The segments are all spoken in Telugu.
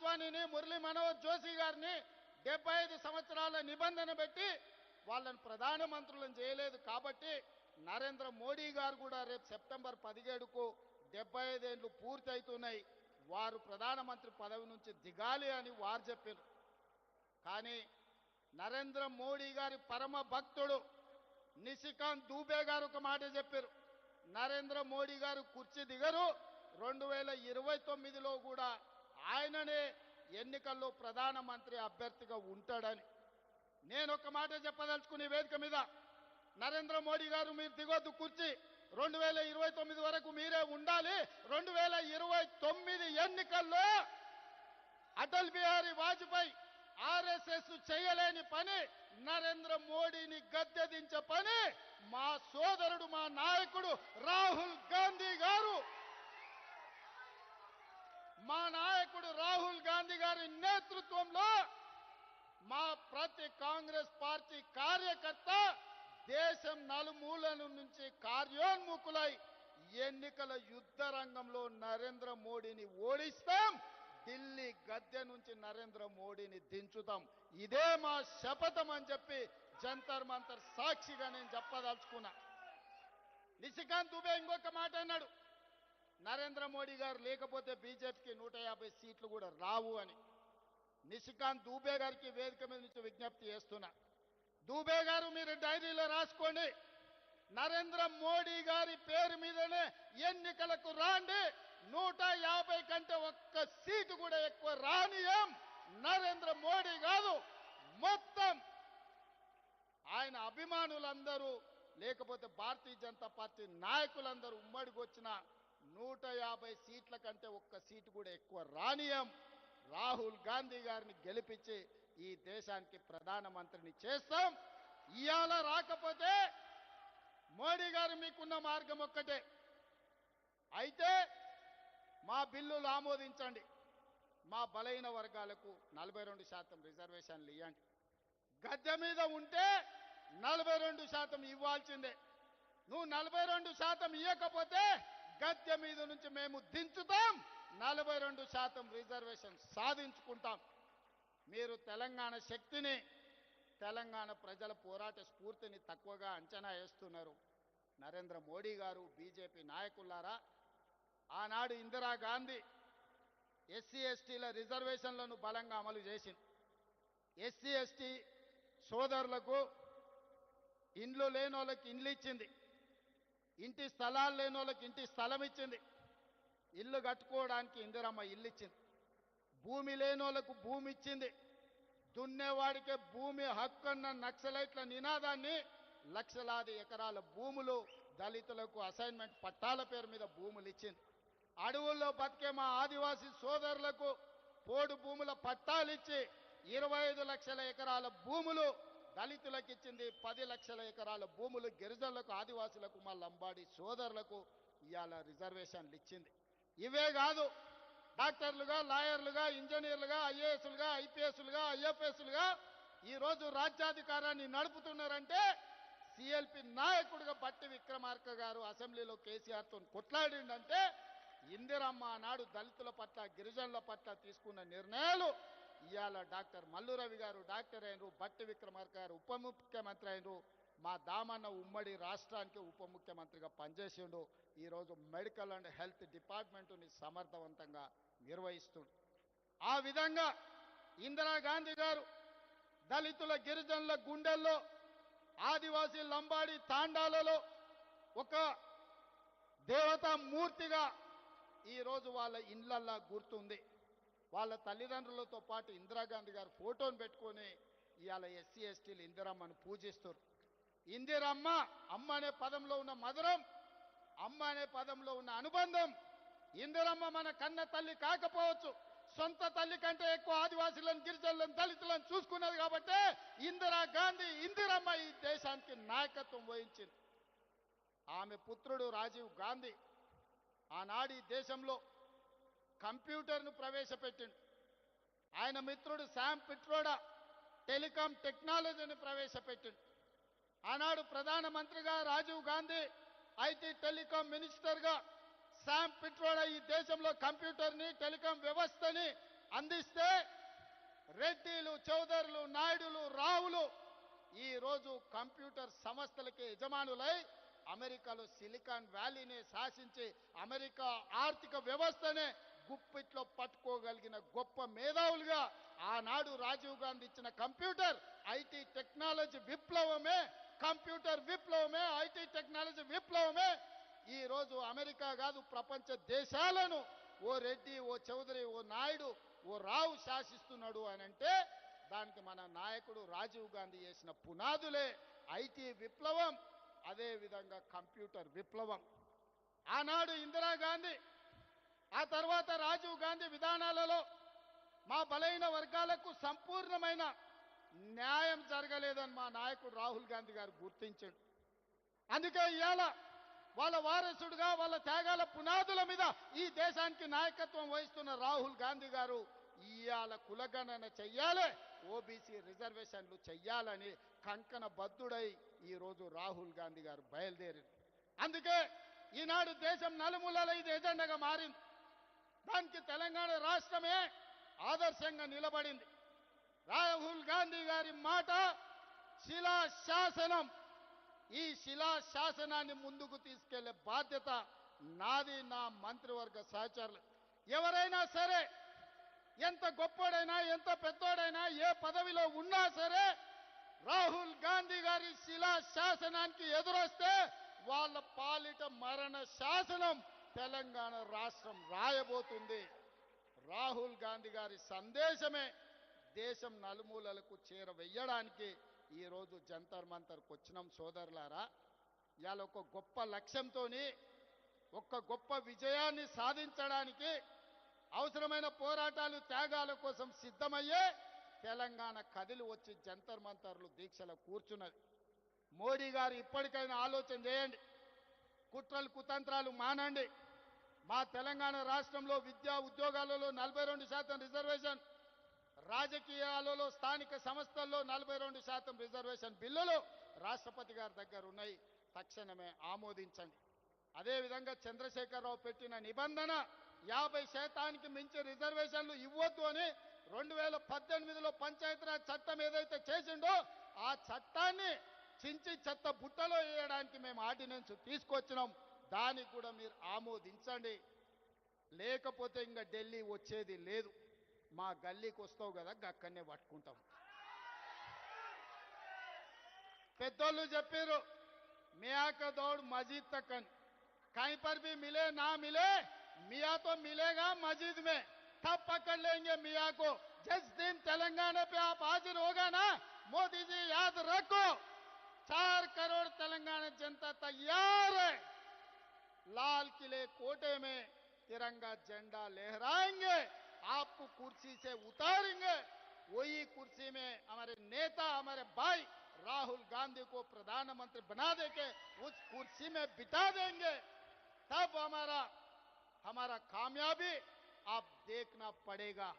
అద్వానీని మురళీ మనోహర్ జోషి గారిని 75 సంవత్సరాల నిబంధన పెట్టి వాళ్ళని ప్రధానమంత్రులను చేయలేదు కాబట్టి నరేంద్ర మోడీ గారు కూడా రేపు సెప్టెంబర్ 17కు 75 ఏళ్ళు పూర్తి అవుతున్నాయి. వారు ప్రధానమంత్రి పదవి నుంచి దిగాలి అని వారు చెప్పారు. కానీ నరేంద్ర మోడీ గారి పరమ భక్తుడు నిశికాంత్ దూబే గారు ఒక మాట చెప్పారు. నరేంద్ర మోడీ గారు కుర్చీ దిగరు, 2029లో కూడా ఆయననే ఎన్నికల్లో ప్రధానమంత్రి అభ్యర్థిగా ఉంటాడని. నేను ఒక మాట చెప్పదలుచుకునే వేదిక మీద, నరేంద్ర మోడీ గారు మీరు దిగొద్దు కుర్చీ, 2029 వరకు మీరే ఉండాలి. 2029 ఎన్నికల్లో అటల్ బిహారీ వాజ్పేయి ఆర్ఎస్ఎస్ చేయలేని పని, నరేంద్ర మోడీని గద్దె దించే పని మా సోదరుడు మా నాయకుడు రాహుల్ గాంధీ గారు, మా నాయకుడు రాహుల్ గాంధీ గారి నేతృత్వంలో మా ప్రతి కాంగ్రెస్ పార్టీ కార్యకర్త దేశం నలుమూలల నుంచి కార్యోన్ముఖులై ఎన్నికల యుద్ధ రంగంలో నరేంద్ర మోడీని ఓడిస్తాం, ఢిల్లీ గద్దె నుంచి నరేంద్ర మోడీని దించుతాం. ఇదే మా శపథం అని చెప్పి జంతర్ మంతర్ సాక్షిగా నేను చెప్పదలుచుకున్నా. నిశికాంత్ దుబే ఇంకొక మాట అన్నాడు, నరేంద్ర మోడీ గారు లేకపోతే బీజేపీకి 150 సీట్లు కూడా రావు అని. నిశికాంత్ దూబే గారికి వేదిక మీద నుంచి విజ్ఞప్తి చేస్తున్నా, దూబే గారు మీరు డైరీలో రాసుకోండి, నరేంద్ర మోడీ గారి పేరు మీదనే ఎన్నికలకు రాండి, 150 కంటే ఒక్క సీటు కూడా ఎక్కువ రానియం. నరేంద్ర మోడీ కాదు, మొత్తం ఆయన అభిమానులందరూ లేకపోతే భారతీయ జనతా పార్టీ నాయకులందరూ ఉమ్మడికి వచ్చిన 150 సీట్ల కంటే ఒక్క సీటు కూడా ఎక్కువ రానియం. రాహుల్ గాంధీ గారిని గెలిపించి ఈ దేశానికి ప్రధానమంత్రిని చేస్తాం. ఇవాళ రాకపోతే మోడీ గారు మీకున్న మార్గం ఒక్కటే, అయితే మా బిల్లులు ఆమోదించండి, మా బలహీన వర్గాలకు 42% రిజర్వేషన్లు ఇవ్వండి. గద్దె మీద ఉంటే 42% ఇవ్వాల్సిందే. నువ్వు 42% ఇవ్వకపోతే గద్దె మీద నుంచి మేము దించుతాం, 42% రిజర్వేషన్ సాధించుకుంటాం. మీరు తెలంగాణ శక్తిని, తెలంగాణ ప్రజల పోరాట స్ఫూర్తిని తక్కువగా అంచనా వేస్తున్నారు. నరేంద్ర మోడీ గారు, బీజేపీ నాయకులారా, ఆనాడు ఇందిరాగాంధీ ఎస్సీ ఎస్టీల రిజర్వేషన్లను బలంగా అమలు చేసింది. ఎస్సీ ఎస్టీ సోదరులకు ఇండ్లు లేని వాళ్ళకి ఇండ్లు ఇచ్చింది, ఇంటి స్థలాలు లేని వాళ్ళకి ఇంటి స్థలం ఇచ్చింది, ఇల్లు కట్టుకోవడానికి ఇందిరమ్మ ఇల్లు ఇచ్చింది, భూమి లేని వాళ్ళకు భూమి ఇచ్చింది, దున్నేవాడికే భూమి హక్కు అన్న నక్సలైట్ల నినాదాన్ని లక్షలాది ఎకరాల భూములు దళితులకు అసైన్మెంట్ పట్టాల పేరు మీద భూములు ఇచ్చింది. అడవుల్లో బతికే మా ఆదివాసీ సోదరులకు పోడు భూముల పట్టాలు ఇచ్చి 25 లక్షల ఎకరాల భూములు దళితులకు ఇచ్చింది, 10 లక్షల ఎకరాల భూములు గిరిజనులకు, ఆదివాసులకు, మా లంబాడి సోదరులకు ఇవాళ రిజర్వేషన్లు ఇచ్చింది. ఇవే కాదు, డాక్టర్లుగా, లాయర్లుగా, ఇంజనీర్లుగా, ఐఏఎస్లుగా, ఐపీఎస్లుగా, ఐఎఫ్ఎస్లుగా ఈరోజు రాజ్యాధికారాన్ని నడుపుతున్నారంటే సిఎల్పి నాయకుడిగా బట్టి విక్రమార్క గారు అసెంబ్లీలో కేసీఆర్తో కొట్లాడిందంటే ఇందిరమ్మ నాడు దళితుల పట్ల, గిరిజనుల పట్ల తీసుకున్న నిర్ణయాలు ఇవాళ డాక్టర్ మల్లు రవి గారు డాక్టర్ అయినరు, బట్టి విక్రమార్క గారు ఉప ముఖ్యమంత్రి అయినరు, మా దామన్న ఉమ్మడి రాష్ట్రానికి ఉప ముఖ్యమంత్రిగా పనిచేసిండు. ఈరోజు మెడికల్ అండ్ హెల్త్ డిపార్ట్మెంటుని సమర్థవంతంగా నిర్వహిస్తుండు. ఆ విధంగా ఇందిరాగాంధీ గారు దళితుల, గిరిజనుల గుండెల్లో, ఆదివాసీ లంబాడి తాండాలలో ఒక దేవతా మూర్తిగా ఈరోజు వాళ్ళ ఇండ్లల్లా గుర్తుంది. వాళ్ళ తల్లిదండ్రులతో పాటు ఇందిరాగాంధీ గారు ఫోటోను పెట్టుకొని ఇవాళ ఎస్సీ ఎస్టీలు ఇందిరమ్మను పూజిస్తారు. ఇందిరమ్మ, అమ్మ అనే పదంలో ఉన్న మధురం, అమ్మ అనే పదంలో ఉన్న అనుబంధం. ఇందిరమ్మ మన కన్న తల్లి కాకపోవచ్చు, సొంత తల్లి కంటే ఎక్కువ ఆదివాసులను, గిరిజనులను, దళితులను చూసుకున్నది కాబట్టి ఇందిరాగాంధీ, ఇందిరమ్మ ఈ దేశానికి నాయకత్వం వహించింది. ఆమె పుత్రుడు రాజీవ్ గాంధీ ఆనాడు ఈ దేశంలో కంప్యూటర్ను ప్రవేశపెట్టిండు. ఆయన మిత్రుడు శామ్ పిట్రోడా టెలికాం టెక్నాలజీని ప్రవేశపెట్టిండు. ఆనాడు ప్రధానమంత్రిగా రాజీవ్ గాంధీ, ఐటీ టెలికాం మినిస్టర్గా శామ్ పిట్రోడా ఈ దేశంలో కంప్యూటర్ని, టెలికాం వ్యవస్థని అందిస్తే రెడ్డిలు, చౌదరులు, నాయుడులు, రావులు ఈ రోజు కంప్యూటర్ సంస్థలకి యజమానులై అమెరికాలో సిలికాన్ వ్యాలీని శాసించి అమెరికా ఆర్థిక వ్యవస్థనే గుప్పిట్లో పట్టుకోగలిగిన గొప్ప మేధావులుగా ఆనాడు రాజీవ్ గాంధీ ఇచ్చిన కంప్యూటర్ ఐటీ టెక్నాలజీ విప్లవమే, కంప్యూటర్ విప్లవమే, ఐటీ టెక్నాలజీ విప్లవమే ఈ రోజు అమెరికా కాదు ప్రపంచ దేశాలను ఓ రెడ్డి, ఓ చౌదరి, ఓ నాయుడు, ఓ రావు శాసిస్తున్నాడు అని అంటే దానికి మన నాయకుడు రాజీవ్ గాంధీ చేసిన పునాదులే ఐటీ విప్లవం, అదే విధంగా కంప్యూటర్ విప్లవం. ఆనాడు ఇందిరాగాంధీ, ఆ తర్వాత రాజీవ్ గాంధీ విధానాలలో మా బలైన వర్గాలకు సంపూర్ణమైన న్యాయం జరగలేదని మా నాయకుడు రాహుల్ గాంధీ గారు గుర్తించాడు. అందుకే ఇవాళ వాళ్ళ వారసుడుగా వాళ్ళ త్యాగాల పునాదుల మీద ఈ దేశానికి నాయకత్వం వహిస్తున్న రాహుల్ గాంధీ గారు ఇవాళ కులగణన చెయ్యాలి, ఓబీసీ రిజర్వేషన్లు చెయ్యాలని కంకణ బద్దుడై ఈరోజు రాహుల్ గాంధీ గారు బయలుదేరారు. అందుకే ఈనాడు దేశం నలుమూలల ఇది ఎజెండాగా మారింది. దానికి తెలంగాణ రాష్ట్రమే ఆదర్శంగా నిలబడింది. రాహుల్ గాంధీ గారి మాట శిలాశాసనం. ఈ శిలాశాసనాన్ని ముందుకు తీసుకెళ్లే బాధ్యత నాది, నా మంత్రివర్గ సహచరులు. ఎవరైనా సరే, ఎంత గొప్పోడైనా, ఎంత పెద్దోడైనా, ఏ పదవిలో ఉన్నా సరే రాహుల్ గాంధీ గారి శిలాశాసనానికి ఎదురొస్తే వాళ్ళ పాలిట మరణ శాసనం తెలంగాణ రాష్ట్రం రాయబోతుంది. రాహుల్ గాంధీ గారి సందేశమే దేశం నలుమూలలకు చేరవేయడానికి ఈరోజు జంతర్ మంతర్కు వచ్చినాం సోదరులారా. ఇవాళ ఒక గొప్ప లక్ష్యంతో, ఒక గొప్ప విజయాన్ని సాధించడానికి అవసరమైన పోరాటాలు, త్యాగాల కోసం సిద్ధమయ్యే తెలంగాణ కదిలి వచ్చి జంతర్ మంతర్లు దీక్షలో కూర్చున్నది. మోడీ గారు ఇప్పటికైనా ఆలోచన చేయండి, కుట్రలు కుతంత్రాలు మానండి. మా తెలంగాణ రాష్ట్రంలో విద్యా ఉద్యోగాలలో 42% రిజర్వేషన్, రాజకీయాలలో స్థానిక సంస్థల్లో 42% రిజర్వేషన్ బిల్లులు రాష్ట్రపతి గారి దగ్గర ఉన్నాయి. తక్షణమే ఆమోదించండి. అదేవిధంగా చంద్రశేఖరరావు పెట్టిన నిబంధన 50% మించి రిజర్వేషన్లు ఇవ్వద్దు అని 2018లో పంచాయతీరాజ్ చట్టం ఏదైతే చేసిండో ఆ చట్టాన్ని చించి చెత్త బుట్టలో వేయడానికి మేము ఆర్డినెన్స్ తీసుకొచ్చినాం. దానికి కూడా మీరు ఆమోదించండి. లేకపోతే ఇంకా ఢిల్లీ వచ్చేది లేదు. మా గల్లీకి వస్తావు కదా, అక్కడనే పట్టుకుంటాం. పెద్దోళ్ళు చెప్పారు మియా కా దౌడ్ మస్జిద్ తక్ అని. कहीं पर भी मिले ना मिले, मियाँ तो मिलेगा मस्जिद में, तब पकड़ लेंगे मियाँ को. जिस दिन तेलंगाना पे आप हाजिर होगा ना, मोदी जी याद रखो 4 करोड़ तेलंगाना जनता तैयार है. लाल किले कोटे में तिरंगा झंडा लहराएंगे, आपको कुर्सी से उतारेंगे. वही कुर्सी में हमारे नेता, हमारे भाई राहुल गांधी को प्रधानमंत्री बना देके उस कुर्सी में बिठा देंगे. तब हमारा कामयाबी आप देखना पड़ेगा.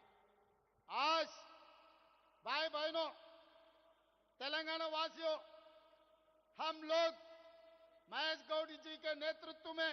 आज भाई बहनों, तेलंगाना वासियों, हम लोग महेश गौड़ जी के नेतृत्व में